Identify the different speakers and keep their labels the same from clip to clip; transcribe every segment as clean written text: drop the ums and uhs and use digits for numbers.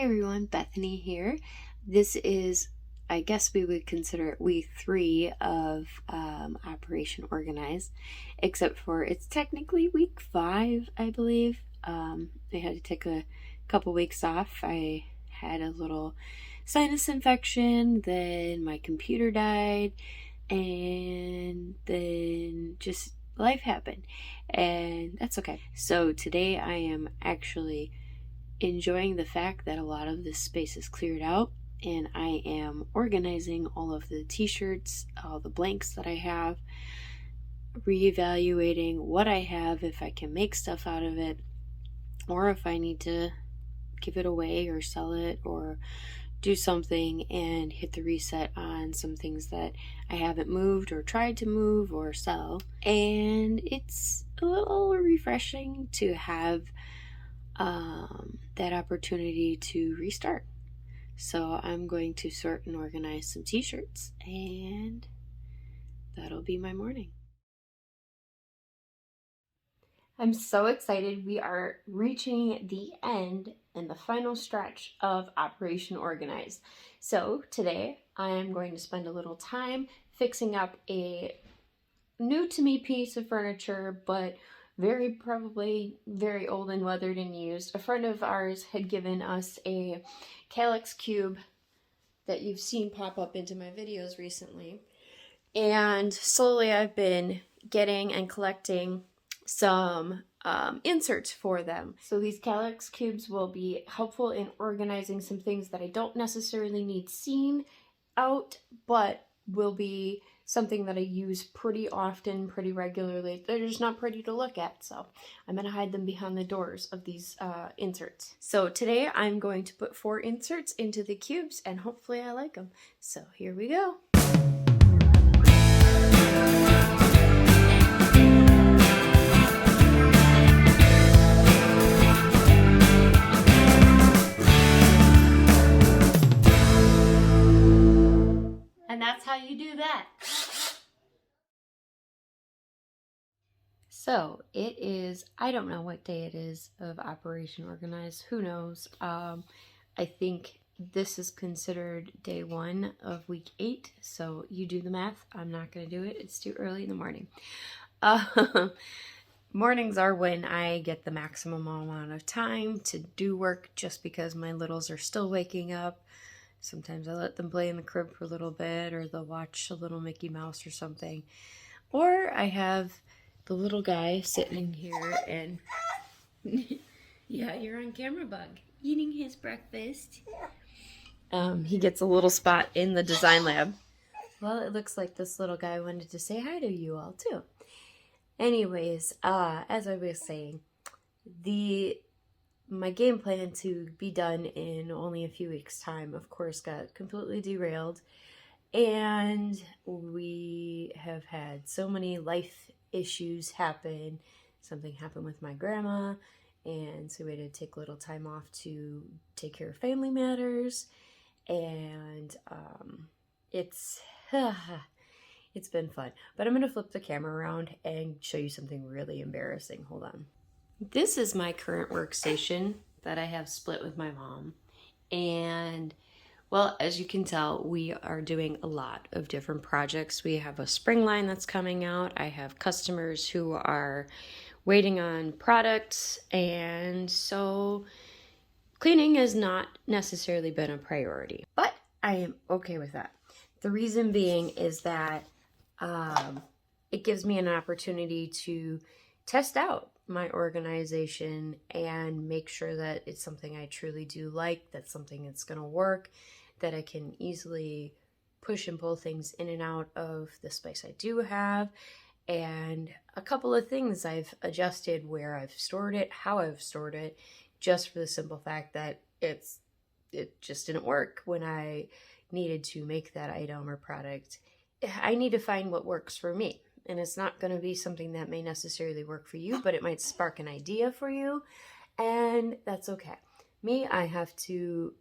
Speaker 1: everyone, Bethany here. This is, I guess we would consider it week 3 of Operation Organize, except for it's technically week 5, I believe. I had to take a couple weeks off. I had a little sinus infection, then my computer died, and then just life happened, and that's okay. So today I am actually enjoying the fact that a lot of this space is cleared out, and I am organizing all of the t-shirts, all the blanks that I have, reevaluating what I have, if I can make stuff out of it, or if I need to give it away or sell it or do something, and hit the reset on some things that I haven't moved or tried to move or sell. And it's a little refreshing to have that opportunity to restart. So I'm going to sort and organize some t-shirts, and that'll be my morning. I'm so excited. We are reaching the end and the final stretch of Operation Organize. So today I am going to spend a little time fixing up a new to me piece of furniture, but probably very old and weathered and used. A friend of ours had given us a calyx cube that you've seen pop up into my videos recently, and slowly I've been getting and collecting some inserts for them. So these calyx cubes will be helpful in organizing some things that I don't necessarily need seen out, but will be something that I use pretty often, pretty regularly. They're just not pretty to look at, so I'm going to hide them behind the doors of these inserts. So today I'm going to put 4 inserts into the cubes, and hopefully I like them. So here we go. And that's how you do that. So it is, I don't know what day it is of Operation Organize. Who knows? I think this is considered day 1 of week 8. So you do the math. I'm not going to do it. It's too early in the morning. Mornings are when I get the maximum amount of time to do work, just because my littles are still waking up. Sometimes I let them play in the crib for a little bit, or they'll watch a little Mickey Mouse or something. Or I have the little guy sitting in here and yeah, you're on camera, Bug, eating his breakfast. He gets a little spot in the design lab. Well, it looks like this little guy wanted to say hi to you all too. Anyways, as I was saying, my game plan to be done in only a few weeks' time, of course, got completely derailed. And we have had so many life issues happen. Something happened with my grandma, and so we had to take a little time off to take care of family matters. And it's been fun. But I'm going to flip the camera around and show you something really embarrassing. Hold on. This is my current workstation that I have split with my mom. And well, as you can tell, we are doing a lot of different projects. We have a spring line that's coming out. I have customers who are waiting on products. And so cleaning has not necessarily been a priority, but I am okay with that. The reason being is that it gives me an opportunity to test out my organization and make sure that it's something I truly do like, that's something that's going to work, that I can easily push and pull things in and out of the space I do have. And a couple of things I've adjusted, where I've stored it, how I've stored it, just for the simple fact that it just didn't work when I needed to make that item or product. I need to find what works for me. And it's not going to be something that may necessarily work for you, but it might spark an idea for you, and that's okay. Me, I have to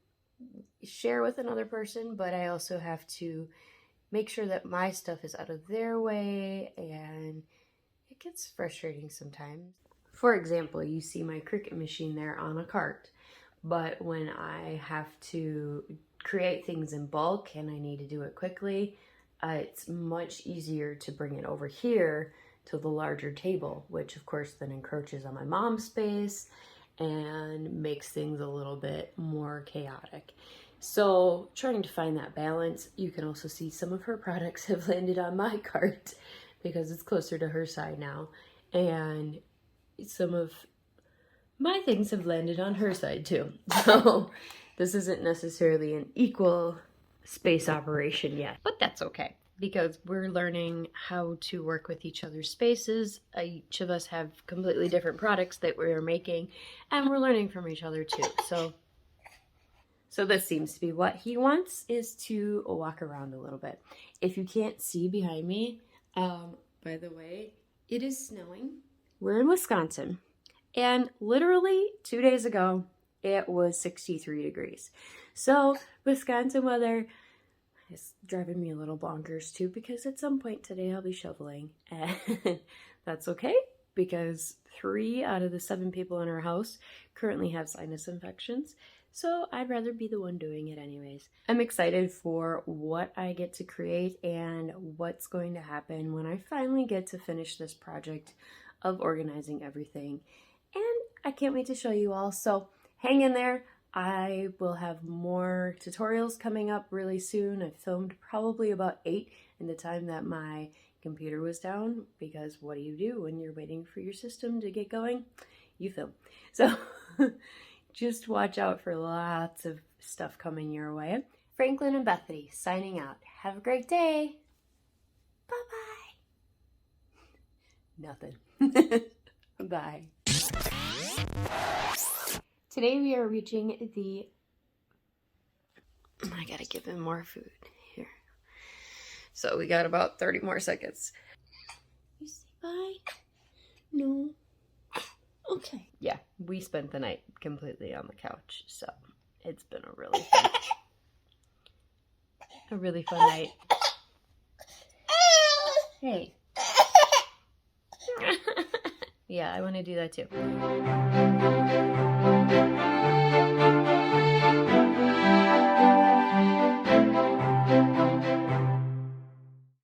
Speaker 1: share with another person, but I also have to make sure that my stuff is out of their way, and it gets frustrating sometimes. For example, you see my Cricut machine there on a cart, but when I have to create things in bulk and I need to do it quickly, it's much easier to bring it over here to the larger table, which of course then encroaches on my mom's space and makes things a little bit more chaotic. So trying to find that balance. You can also see some of her products have landed on my cart because it's closer to her side now, and some of my things have landed on her side too. So this isn't necessarily an equal space operation yet, but that's okay because we're learning how to work with each other's spaces. Each of us have completely different products that we're making, and we're learning from each other too. So this seems to be what he wants, is to walk around a little bit. If you can't see behind me, by the way, it is snowing. We're in Wisconsin, and literally 2 days ago, it was 63 degrees. So Wisconsin weather is driving me a little bonkers too, because at some point today I'll be shoveling, and that's okay because 3 out of the 7 people in our house currently have sinus infections. So I'd rather be the one doing it anyways. I'm excited for what I get to create and what's going to happen when I finally get to finish this project of organizing everything. And I can't wait to show you all. So hang in there. I will have more tutorials coming up really soon. I filmed probably about 8 in the time that my computer was down, because what do you do when you're waiting for your system to get going? You film. So just watch out for lots of stuff coming your way. Franklin and Bethany signing out. Have a great day. Bye-bye. Nothing. Bye. Today we are reaching the... I gotta give him more food here. So we got about 30 more seconds. You say bye? No. Okay. Yeah, we spent the night completely on the couch, so it's been a really fun night. Hey. Yeah, I want to do that too.